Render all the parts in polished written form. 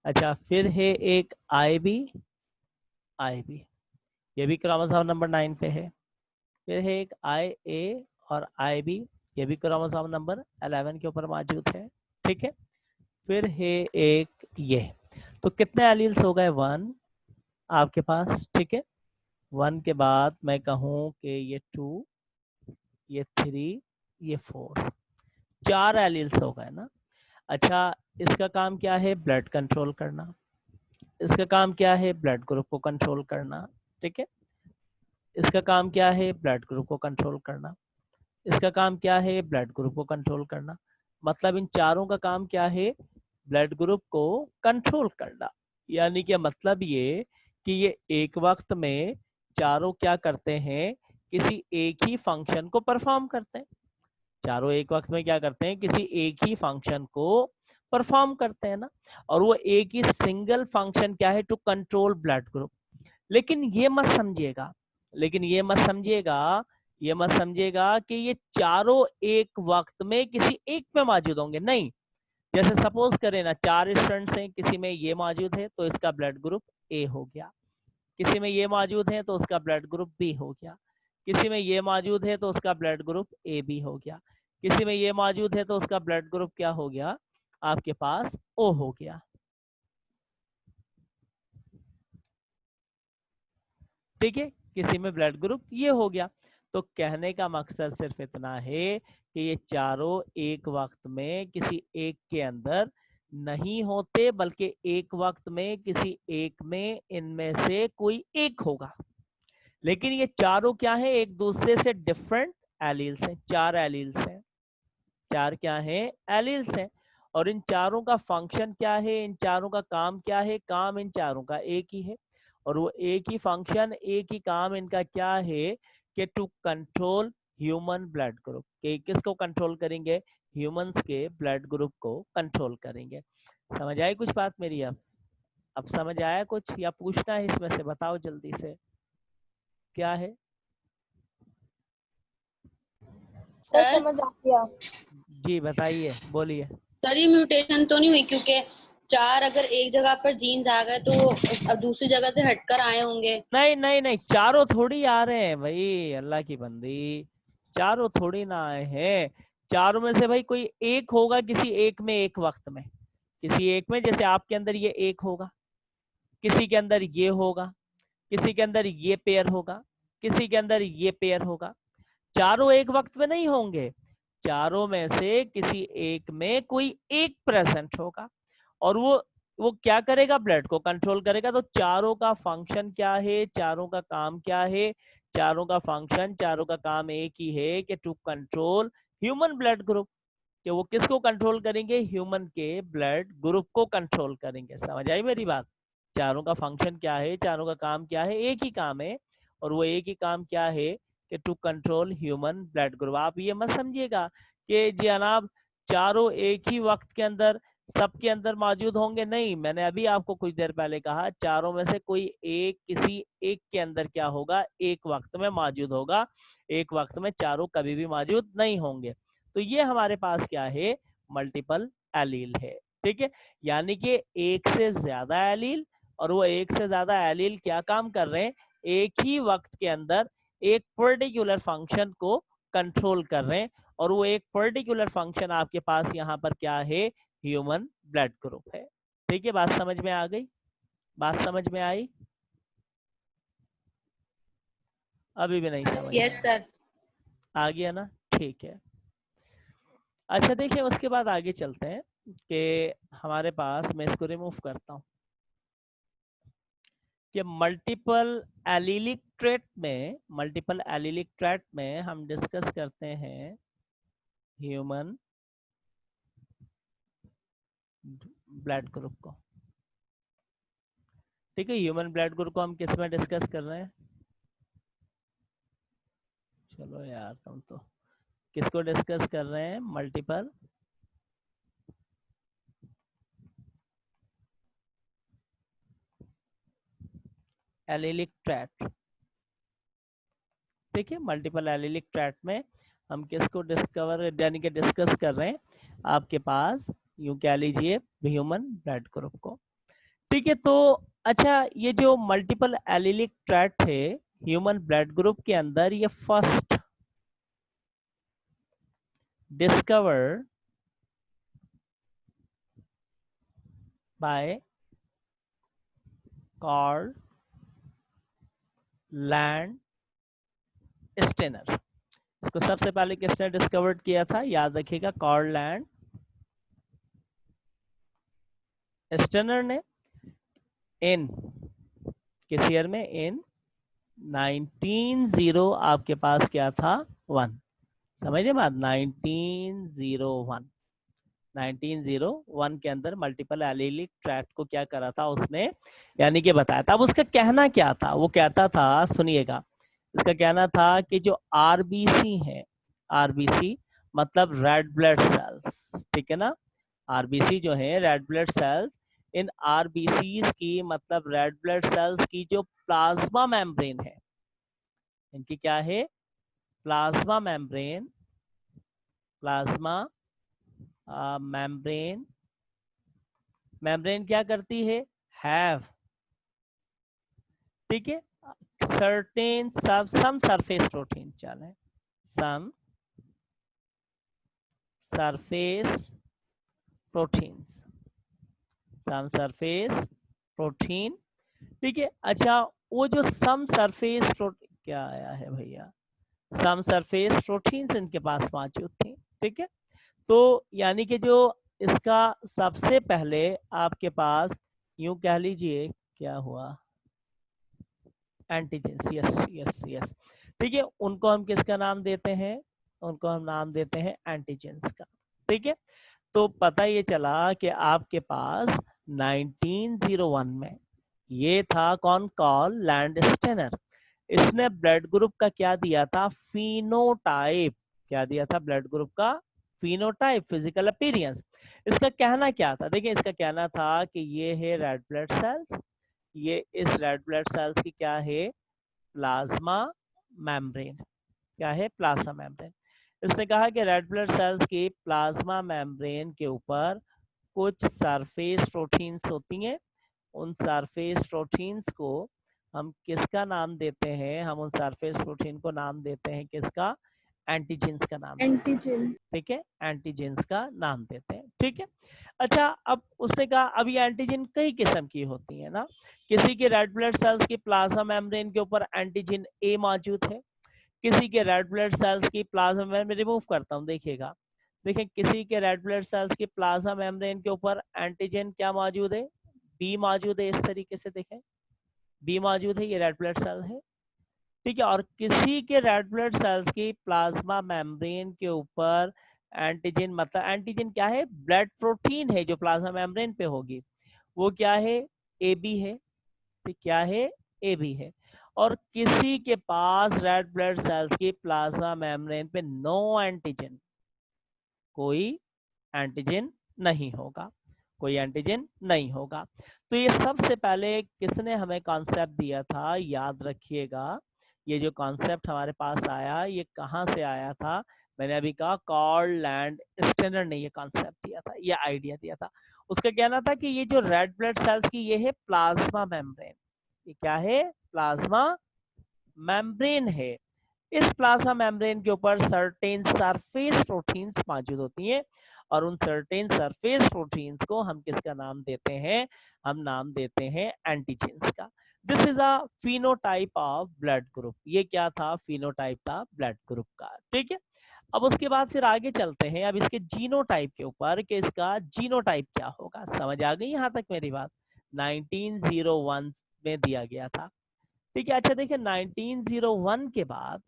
अच्छा, फिर है एक IB, ये भी क्रोमोसोम नंबर 9 पे है। फिर है एक IA और IB, ये भी क्रोमोसोम नंबर 11 के ऊपर मौजूद है। ठीक है, फिर है एक ये। तो कितने एलील्स हो गए? 1 आपके पास। ठीक है, 1 के बाद मैं कहूँ कि ये 2, ये 3, ये 4, 4 एलील्स हो गए ना। अच्छा, इसका काम क्या है? ब्लड कंट्रोल करना। इसका काम क्या है? ब्लड ग्रुप को कंट्रोल करना। ठीक है, इसका काम क्या है? ब्लड ग्रुप को कंट्रोल करना। इसका काम क्या है? ब्लड ग्रुप को कंट्रोल करना। मतलब इन चारों का काम क्या है? ब्लड ग्रुप को कंट्रोल करना। यानी कि मतलब ये कि ये एक वक्त में चारों क्या करते हैं? किसी एक ही फंक्शन को परफॉर्म करते हैं। चारों एक वक्त में क्या करते हैं? किसी एक ही फंक्शन को परफॉर्म करते हैं ना। और वो एक ही सिंगल फंक्शन क्या है? To control blood group. लेकिन ये मत समझिएगा, ये मत समझिएगा कि ये चारों एक वक्त में किसी एक में मौजूद होंगे, नहीं। जैसे सपोज करें ना, 4 स्टूडेंट्स हैं, किसी में ये मौजूद है तो इसका ब्लड ग्रुप ए हो गया, किसी में ये मौजूद है तो उसका ब्लड ग्रुप बी हो गया, किसी में ये मौजूद है तो उसका ब्लड ग्रुप ए बी हो गया, किसी में ये मौजूद है तो उसका ब्लड ग्रुप क्या हो गया? आपके पास ओ हो गया। ठीक है, किसी में ब्लड ग्रुप ये हो गया। तो कहने का मकसद सिर्फ इतना है कि ये चारों एक वक्त में किसी एक के अंदर नहीं होते, बल्कि एक वक्त में किसी एक में इनमें से कोई एक होगा। लेकिन ये चारों क्या है? एक दूसरे से डिफरेंट एलील्स हैं। 4 एलील्स हैं। 4 क्या है? एलील्स हैं। और इन चारों का फंक्शन क्या है? इन चारों का काम क्या है? काम इन चारों का एक ही है। और वो एक ही फंक्शन, एक ही काम इनका क्या है? कि to control human blood group. के किसको कंट्रोल करेंगे? ह्यूमंस के ब्लड ग्रुप को कंट्रोल करेंगे। समझ आई कुछ बात मेरी? अब समझ आया कुछ या पूछना है इसमें से? बताओ जल्दी से, क्या है? सर सर समझ आ गया। जी बताइए, बोलिए। सर ये म्यूटेशन तो नहीं हुई? क्योंकि 4 अगर एक जगह पर जीन्स आ गए तो अब दूसरी जगह से हटकर आए होंगे। नहीं नहीं नहीं, चारों थोड़ी आ रहे हैं भाई, अल्लाह की बंदी, चारों थोड़ी ना आए हैं। चारों में से भाई कोई एक होगा, किसी एक में, एक वक्त में, किसी एक में। जैसे आपके अंदर ये एक होगा, किसी के अंदर ये होगा, किसी के अंदर ये पेयर होगा, किसी के अंदर ये पेयर होगा। चारों एक वक्त में नहीं होंगे, चारों में से किसी एक में कोई एक प्रेजेंट होगा। और वो क्या करेगा? ब्लड को कंट्रोल करेगा। तो चारों का फंक्शन क्या है? चारों का काम क्या है? चारों का फंक्शन, चारों का काम एक ही है कि to control human blood group. कि वो किसको कंट्रोल करेंगे? ह्यूमन के ब्लड ग्रुप को कंट्रोल करेंगे। समझ आई मेरी बात? चारों का फंक्शन क्या है? चारों का काम क्या है? एक ही काम है। और वो एक ही काम क्या है? कि to control human blood group. आप ये मत समझिएगा कि जनाब चारों एक ही वक्त के अंदर सबके अंदर मौजूद होंगे, नहीं। मैंने अभी आपको कुछ देर पहले कहा, चारों में से कोई एक किसी एक के अंदर क्या होगा? एक वक्त में मौजूद होगा। एक वक्त में चारों कभी भी मौजूद नहीं होंगे। तो ये हमारे पास क्या है? मल्टीपल एलील है। ठीक है, यानी कि एक से ज्यादा एलील, और वो एक से ज्यादा एलील क्या काम कर रहे हैं? एक ही वक्त के अंदर एक पर्टिकुलर फंक्शन को कंट्रोल कर रहे हैं। और वो एक पर्टिकुलर फंक्शन आपके पास यहाँ पर क्या है? ह्यूमन ब्लड ग्रुप है। ठीक है, बात समझ में आ गई? बात समझ में आई? अभी भी नहीं समझ में यस सर। आ गया ना? ठीक है। अच्छा देखिए, उसके बाद आगे चलते हैं कि हमारे पास, मैं इसको रिमूव करता हूं, कि मल्टीपल एलिलिक ट्रेट में हम डिस्कस करते हैं ह्यूमन ब्लड ग्रुप को। ठीक है, ह्यूमन ब्लड ग्रुप को हम किस में डिस्कस कर रहे हैं? चलो यार, तुम तो किसको डिस्कस कर रहे हैं? Multiple allelic trait. ठीक है, मल्टीपल एलिलिक ट्रैट में हम किसको यानी कि डिस्कस कर रहे हैं? आपके पास यूं कह लीजिए ह्यूमन ब्लड ग्रुप को। ठीक है। तो अच्छा, ये जो मल्टीपल एलिलिक ट्रैट है ह्यूमन ब्लड ग्रुप के अंदर, ये first discover by Karl Landsteiner सबसे पहले किसने डिस्कवर्ड किया था? याद रखिएगा, कार्ल लैंड स्टेनर ने। इन किस ईयर में? इन 1901 आपके पास क्या था? 1। समझिए बात, 1901। 1901 के अंदर मल्टीपल एलिलिक ट्रैट को क्या करा था उसने, यानी कि बताया था। अब उसका कहना क्या था? वो कहता था, सुनिएगा, इसका कहना था कि जो आरबीसी है, आरबीसी मतलब रेड ब्लड सेल्स, ठीक है ना, आरबीसी जो है red blood sales, in RBC की मतलब रेड ब्लड सेल्स की जो प्लाज्मा मेम्ब्रेन है, इनकी क्या है? Plasma membrane, plasma membrane, membrane क्या करती है? हैव, ठीक है, सर्टेन सम सरफेस प्रोटीन, चले सम सरफेस प्रोटीन्स, सम सरफेस प्रोटीन, ठीक है। अच्छा, वो जो सम सरफेस प्रोटीन, क्या आया है भैया, सम सरफेस प्रोटीन्स इनके पास मौजूद थी, ठीक है। तो यानी कि जो इसका सबसे पहले आपके पास, यूं कह लीजिए, क्या हुआ, एंटीजेंस, यस यस यस, ठीक है। उनको हम किसका नाम देते हैं? उनको हम नाम देते हैं एंटीजेंस का, ठीक है। तो पता ये चला कि आपके पास 1901 में ये था कौन? Karl Landsteiner blood group का क्या दिया था? फिनोटाइप। क्या दिया था? ब्लड ग्रुप का फिनोटाइप, फिजिकल अपीयरेंस। इसका कहना क्या था? देखिए, इसका कहना था कि ये है रेड ब्लड सेल्स, ये इस रेड ब्लड सेल्स की क्या है? Plasma membrane. क्या है? Plasma membrane. इसने कहा कि रेड ब्लड सेल्स की प्लाज्मा मेम्ब्रेन के ऊपर कुछ सरफेस प्रोटीन्स होती हैं। उन सरफेस प्रोटीन्स को हम किसका नाम देते हैं? हम उन सरफेस प्रोटीन को नाम देते हैं किसका? एंटीजेंस का नाम देते हैं, एंटीजन। ठीक है, एंटीजेंस का नाम देते हैं, ठीक है। अच्छा, अब उसने कहा अब ये एंटीजन कई किस्म की होती है ना। किसी के रेड ब्लड सेल्स की प्लाज्मा मेम्ब्रेन के ऊपर एंटीजन ए मौजूद है, किसी के रेड ब्लड सेल्स की प्लाज्मा, मैं रिमूव करता हूँ, देखिएगा, देखिए, किसी के रेड ब्लड सेल्स की प्लाज्मा मेम्ब्रेन के ऊपर एंटीजन क्या मौजूद है? बी मौजूद है। इस तरीके से देखें, बी मौजूद है, ये रेड ब्लड सेल है, ठीक है। और किसी के रेड ब्लड सेल्स की प्लाज्मा मेम्ब्रेन के ऊपर एंटीजन, मतलब एंटीजन क्या है? ब्लड प्रोटीन है जो प्लाज्मा मेम्ब्रेन पे होगी, वो क्या है? ए बी है, ठीक, क्या है? ए बी है। और किसी के पास रेड ब्लड सेल्स की प्लाज्मा मेम्ब्रेन पे नो एंटीजन, कोई एंटीजन नहीं होगा, कोई एंटीजन नहीं होगा। तो ये सबसे पहले किसने हमें कॉन्सेप्ट दिया था? याद रखिएगा, ये जो कॉन्सेप्ट हमारे पास आया, ये कहाँ से आया था? मैंने अभी कहा कार्ल लैंड स्टेनर ने ये कॉन्सेप्ट दिया था, ये आइडिया दिया था। उसका कहना था कि ये जो रेड ब्लड सेल्स की ये है प्लाज्मा मेम्ब्रेन, ये क्या है? प्लाज्मा मेम्ब्रेन है। इस प्लाज्मा मेम्ब्रेन के ऊपर सर्टेन सरफेस प्रोटीन्स मौजूद होती हैं, और उन सर्टेन सरफेस प्रोटीन्स को हम किसका नाम देते हैं? हम नाम देते हैं एंटीजेंस का। This is a phenotype of blood group. ये क्या था? फिनोटाइप था ब्लड ग्रुप का, ठीक है। अब उसके बाद फिर आगे चलते हैं, अब इसके जीनोटाइप के ऊपर, कि इसका जीनोटाइप क्या होगा। समझ आ गई यहाँ तक मेरी बात? 1901 में दिया गया था, ठीक है। अच्छा देखिए, 1901 के बाद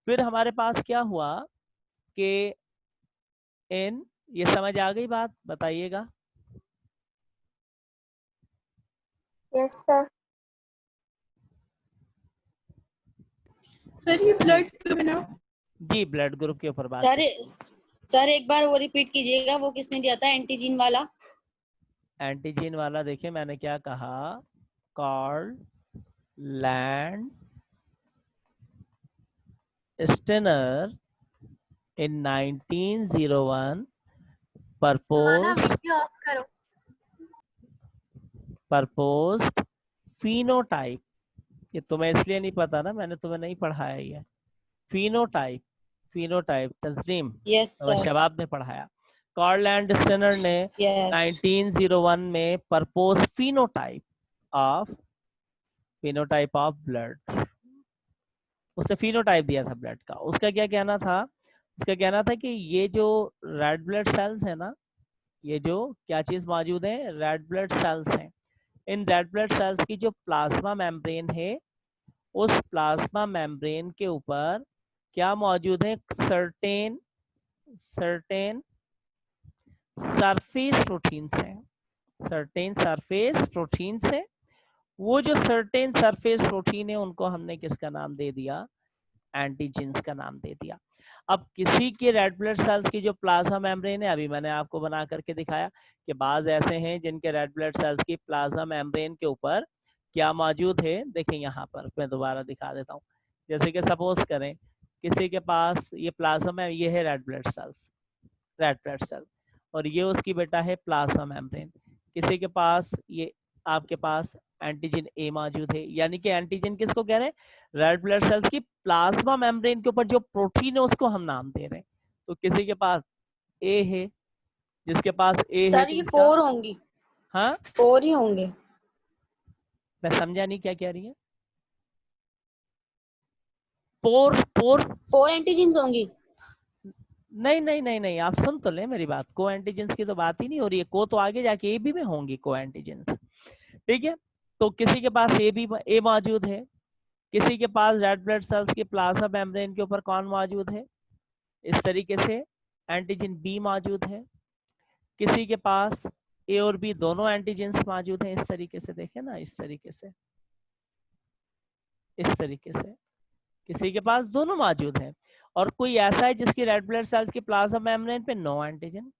फिर हमारे पास क्या हुआ कि इन, ये समझ आ गई बात? बताइएगा। Yes sir. सर ये जी ब्लड ग्रुप है ना? जी, ब्लड ग्रुप के ऊपर बात सर करें। सर एक बार वो रिपीट कीजिएगा, वो किसने दिया था एंटीजीन वाला? एंटीजन वाला देखिए मैंने क्या कहा, कार्ल लैंड स्टेनर इन 1901 तुम्हारा proposed वीडियो ऑफ करो। प्रपोज्ड phenotype, ये तुम्हें इसलिए नहीं पता ना, मैंने तुम्हें नहीं पढ़ाया ये phenotype, phenotype Tasneem yes sir, Shabab ने पढ़ाया। कार्ल एंड स्टेनर ने यस 1901 में प्रपोज phenotype of blood, उसने phenotype दिया था ब्लड का। उसका क्या कहना था, उसका कहना था कि ये जो रेड ब्लड सेल्स है ना, ये जो क्या चीज मौजूद है, रेड ब्लड सेल्स हैं। इन रेड ब्लड सेल्स की जो प्लाज्मा मेम्ब्रेन है, उस प्लाज्मा मेम्ब्रेन के ऊपर क्या मौजूद है, सर्टेन सरफेस प्रोटीन्स हैं, सर्टेन सरफेस प्रोटीन्स हैं। वो जो सर्टेन सरफेस प्रोटीन है उनको हमने किसका नाम दे दिया, एंटीजेंस का नाम दे दिया। अब किसी के रेड ब्लड सेल्स की जो प्लाज्मा मेम्ब्रेन है, अभी मैंने आपको बना करके दिखाया कि बाज ऐसे हैं जिनके रेड ब्लड सेल्स की प्लाज्मा मेम्ब्रेन के ऊपर क्या मौजूद है। देखिए यहाँ पर मैं दोबारा दिखा देता हूँ। जैसे कि सपोज करें किसी के पास ये प्लाज्मा, ये है red blood cells, red blood cell, और ये उसकी बेटा है प्लाज्मा मेम्ब्रेन। किसी के पास ये आपके पास एंटीजन ए मौजूद है, यानी कि एंटीजन किसको कह रहे हैं, रेड ब्लड सेल्स की प्लाज्मा मेम्ब्रेन के ऊपर जो प्रोटीन है उसको हम नाम दे रहे हैं। तो किसी के पास ए है, जिसके पास ए है सर तो ये इसका 4 होंगी, हाँ 4 ही होंगे, मैं समझा नहीं क्या कह रही है। पोर पोर 4 एंटीजेंस होंगी। नहीं नहीं नहीं नहीं, आप सुन तो ले मेरी बात, को एंटीजेंस की तो बात ही नहीं हो रही है। को तो आगे जाके ए बी में होंगी को एंटीजेंस, ठीक है। तो किसी के पास ए बी ए मौजूद है, किसी के पास रेड ब्लड सेल्स की प्लाज्मा मेम्ब्रेन के ऊपर कौन मौजूद है, इस तरीके से एंटीजन बी मौजूद है। किसी के पास ए और बी दोनों एंटीजेंस मौजूद हैं, इस तरीके से देखें ना, इस तरीके से, इस तरीके से किसी के पास दोनों मौजूद हैं। और कोई ऐसा है जिसकी रेड ब्लड सेल्स की प्लाज्मा मेम्ब्रेन पे no antigen,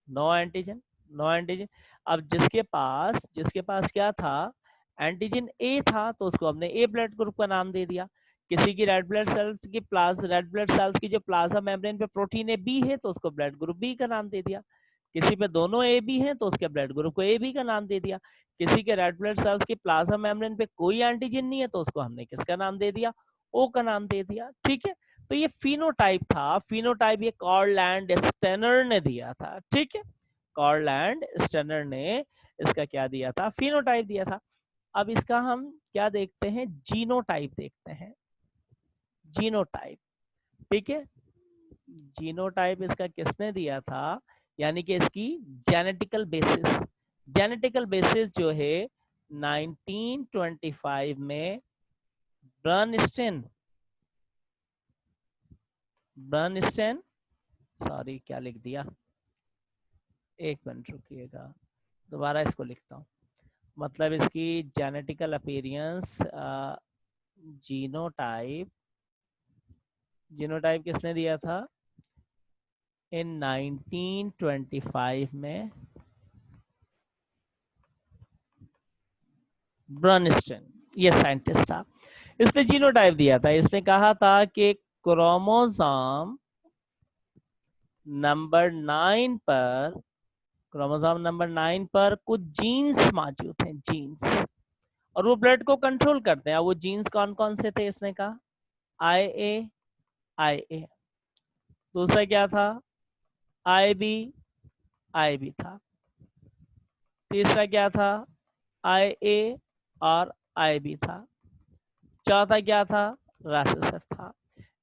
no antigen, no antigen. अब जिसके पास क्या था, एंटीजन ए था, तो उसको हमने ए ब्लड ग्रुप का नाम दे दिया। किसी की रेड ब्लड सेल्स की जो प्लाज्मा मेम्ब्रेन पे प्रोटीन ए बी है, तो उसको ब्लड ग्रुप बी का नाम दे दिया। किसी पे दोनों ए बी हैं तो उसके ब्लड ग्रुप को ए बी का नाम दे दिया। किसी के रेड ब्लड सेल्स की प्लाज्मा मेम्ब्रेन पे कोई एंटीजन नहीं है तो उसको हमने किसका नाम दे दिया, ओ का नाम दे दिया, ठीक है। तो ये फिनोटाइप था, फिनोटाइप ये कार्ल एंड स्टेनर ने दिया था, ठीक है। कार्ल एंड स्टेनर ने इसका क्या दिया था, फिनोटाइप दिया था। अब इसका हम क्या देखते हैं, जीनोटाइप देखते हैं, जीनोटाइप, ठीक है। जीनोटाइप इसका किसने दिया था, यानी कि इसकी जेनेटिकल बेसिस, जेनेटिकल बेसिस जो है 1925 में ब्रनस्टेन, सॉरी क्या लिख दिया, एक मिनट रुकिएगा, दोबारा इसको लिखता हूँ। मतलब इसकी जेनेटिकल अपीयरेंस, जीनोटाइप, जीनोटाइप किसने दिया था, इन 1925 में ब्रनस्टेन, ये साइंटिस्ट था, इसने जीनोटाइप दिया था। इसने कहा था कि क्रोमोसोम नंबर 9 पर, क्रोमोसोम नंबर 9 पर कुछ जीन्स मौजूद हैं, जीन्स, और वो ब्लड को कंट्रोल करते हैं। वो जीन्स कौन कौन से थे, इसने कहा IA, दूसरा क्या था, IB था, तीसरा क्या था, IA और IB था, चौथा क्या था, रेसेसिव था।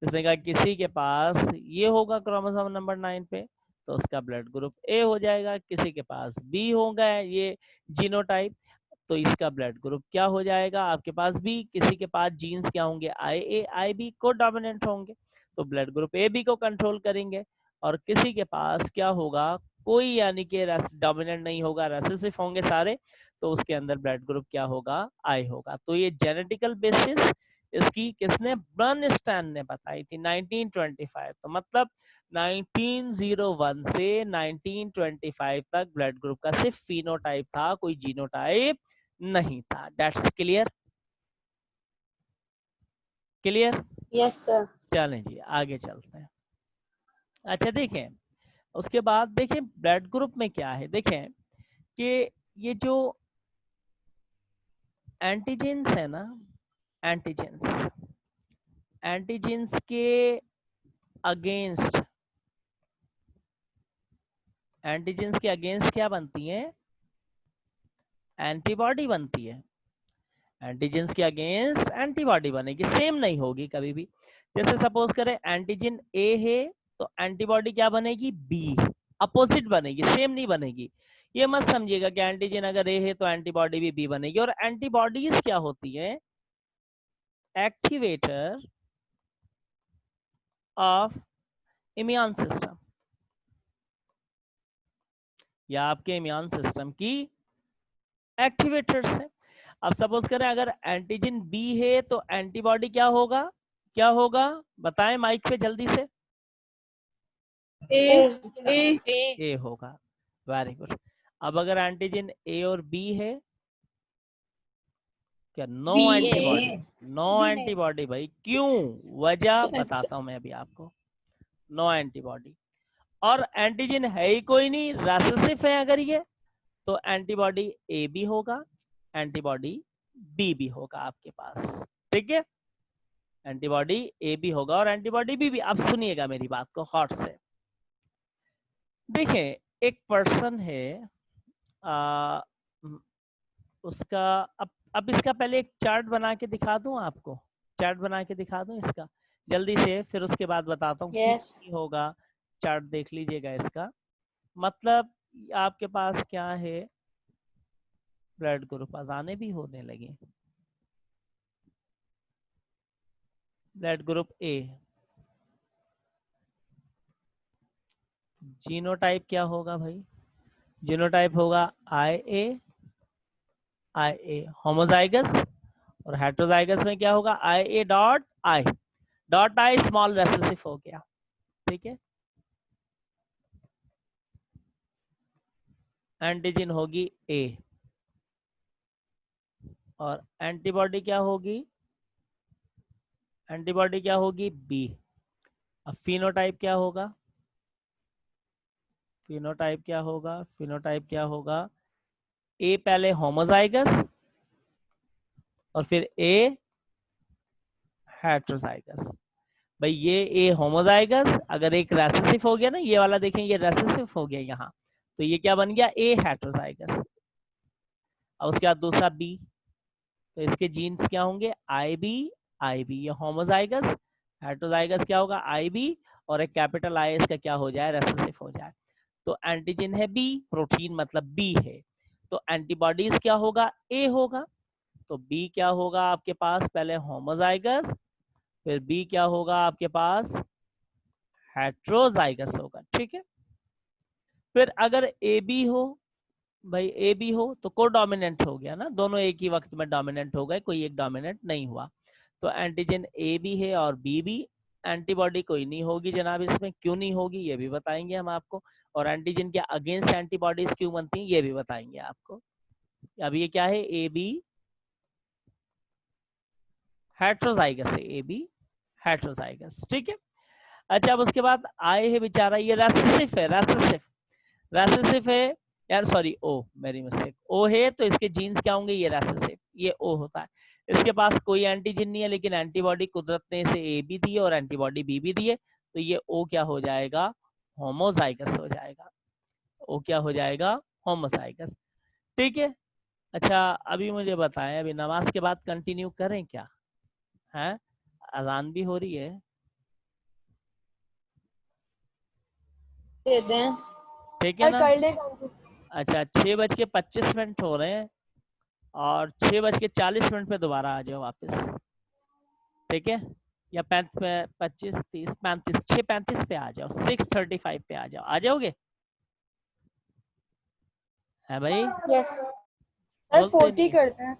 इसने कहा किसी के पास ये होगा क्रोमोसोम नंबर 9 पे तो उसका ब्लड ग्रुप ए हो जाएगा, किसी के पास बी होगा ये जीनोटाइप तो इसका ब्लड ग्रुप क्या हो जाएगा, आपके पास बी। किसी के पास जीन्स क्या होंगे, IA IB को डोमिनेंट होंगे तो ब्लड ग्रुप ए बी को कंट्रोल करेंगे। और किसी के पास क्या होगा, कोई यानी कि डोमिनेंट नहीं होगा, रेसेसिव होंगे सारे, तो उसके अंदर ब्लड ग्रुप क्या होगा, आई होगा। तो ये जेनेटिकल बेसिस इसकी किसने, ब्रनस्टेन ने बताई थी 1925। तो मतलब 1901 से 1925 तक ब्लड ग्रुप का सिर्फ फिनोटाइप था, कोई जीनोटाइप नहीं था। That's clear, clear. Yes sir, चलें जी आगे चलते हैं। अच्छा देखें, उसके बाद देखें ब्लड ग्रुप में क्या है, देखें कि ये जो एंटीजेंस है ना, एंटीजेंस, एंटीजेंस के अगेंस्ट, एंटीजेंस के अगेंस्ट क्या बनती है, एंटीबॉडी बनती है। एंटीजेंस के अगेंस्ट एंटीबॉडी बनेगी, सेम नहीं होगी कभी भी। जैसे सपोज करें एंटीजन ए है तो एंटीबॉडी क्या बनेगी, बी, अपोजिट बनेगी, सेम नहीं बनेगी। ये मत समझिएगा कि एंटीजन अगर ए है तो एंटीबॉडी भी बी बनेगी। और एंटीबॉडीज क्या होती है, एक्टिवेटर ऑफ इम्यून सिस्टम, या आपके इम्यून सिस्टम की एक्टिवेटर्स है। अब सपोज करें अगर एंटीजन बी है तो एंटीबॉडी क्या होगा, क्या होगा बताएं माइक पे जल्दी से। ए होगा, वेरी गुड। अब अगर एंटीजन ए और बी है, क्या नो एंटीबॉडी, नो एंटीबॉडी भाई, क्यों, वजह बताता हूं मैं अभी आपको, नो एंटीबॉडी। और एंटीजन है ही कोई नहीं, रेसेसिव है अगर ये, तो एंटीबॉडी ए भी होगा, एंटीबॉडी बी भी होगा आपके पास, ठीक है। एंटीबॉडी ए भी होगा और एंटीबॉडी बी भी। अब सुनिएगा मेरी बात को हॉट से। देखिए एक पर्सन है, उसका अब इसका पहले एक चार्ट बना के दिखा दूं आपको, चार्ट बना के दिखा दूं इसका जल्दी से, फिर उसके बाद बताता हूँ Yes. क्या होगा। चार्ट देख लीजिएगा इसका, मतलब आपके पास क्या है, ब्लड ग्रुप अजाने भी होने लगे, ब्लड ग्रुप ए, जीनोटाइप क्या होगा भाई, जीनोटाइप होगा IA, IA होमोजाइगस, और हेट्रोजाइगस में क्या होगा, IA dot I, dot I small recessive हो गया, ठीक है। एंटीजन होगी A और एंटीबॉडी क्या होगी, एंटीबॉडी क्या होगी B। अब फिनोटाइप क्या होगा, फिनोटाइप क्या होगा, फिनोटाइप क्या होगा, A पहले होमोजाइगस और फिर A हेट्रोजाइगस। भाई ये A होमोजाइगस, अगर एक रेसेसिव हो गया ना, ये वाला देखें ये रेसेसिव हो गया यहाँ, तो ये क्या बन गया, A हेट्रोजाइगस। और उसके बाद दूसरा B, तो इसके जीन्स क्या होंगे, IB, IB, ये होमोजाइगस, हेट्रोजाइगस क्या होगा IB, और एक कैपिटल I इसका क्या हो जाए, रेसेसिव हो जाए। तो एंटीजन है B, प्रोटीन मतलब B है, तो एंटीबॉडीज क्या होगा, A होगा। तो B क्या होगा आपके पास, पहले होमोजाइगस, फिर B क्या होगा आपके पास, हेट्रोजाइगस होगा, ठीक है। फिर अगर AB हो, भाई ए बी हो तो को डोमिनेंट हो गया ना, दोनों एक ही वक्त में डोमिनेंट हो गए, कोई एक डोमिनेंट नहीं हुआ। तो एंटीजन ए भी है और बी भी, एंटीबॉडी कोई नहीं होगी जनाब इसमें, क्यों नहीं होगी ये भी बताएंगे हम आपको। और एंटीजन के अगेंस्ट एंटीबॉडीज क्यों बनती हैं ये भी बताएंगे आपको। अब ये क्या है, ए बी हेट्रोजाइगस है, ए बी हेट्रोजाइगस, ठीक है। अच्छा अब उसके बाद आए है बेचारा, ये रेसेसिव है, रेसेसिव, रेसेसिव है यार, सॉरी ओ, मेरी मिस्टेक, ओ है तो इसके जीन्स क्या होंगे, ये रेसेसिव, ये ओ होता है। इसके पास कोई एंटीजन नहीं है लेकिन एंटीबॉडी कुदरत ने इसे ए भी दी है और एंटीबॉडी बी भी दी है, तो ये ओ क्या हो जाएगा, होमोजाइगस हो जाएगा, ओ क्या हो जाएगा, होमोजाइगस, ठीक है। अच्छा अभी मुझे बताएं, अभी नमाज के बाद कंटिन्यू करें क्या, है अजान भी हो रही है, दे दें। ठीक है ना। कर ले। अच्छा 6:25 हो रहे हैं और 6:40 पे दोबारा आ जाओ वापस, ठीक है। या 25, 30, 35, 6:35 पे आ जाओ, 6:35 पे आ जाओ, आ जाओगे, है भाई, यस सर, बोलते 40 नहीं करते हैं,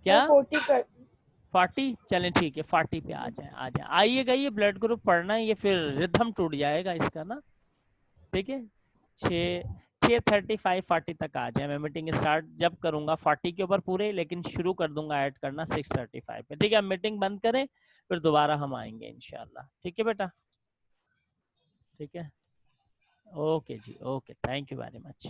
क्या, 40 करते हैं। 40 चलें ठीक है, 40 पे आ जाए, आ जाए, आइएगा, ये ब्लड ग्रुप पढ़ना है, ये फिर रिथम टूट जाएगा इसका ना, ठीक है। 6:35 40 तक आ जाए, मैं मीटिंग स्टार्ट जब करूंगा 40 के ऊपर पूरे, लेकिन शुरू कर दूंगा ऐड करना 6:35 पे, ठीक है। मीटिंग बंद करें फिर दोबारा हम आएंगे इंशाल्लाह, ठीक है बेटा, ठीक है, ओके जी, okay, thank you very much.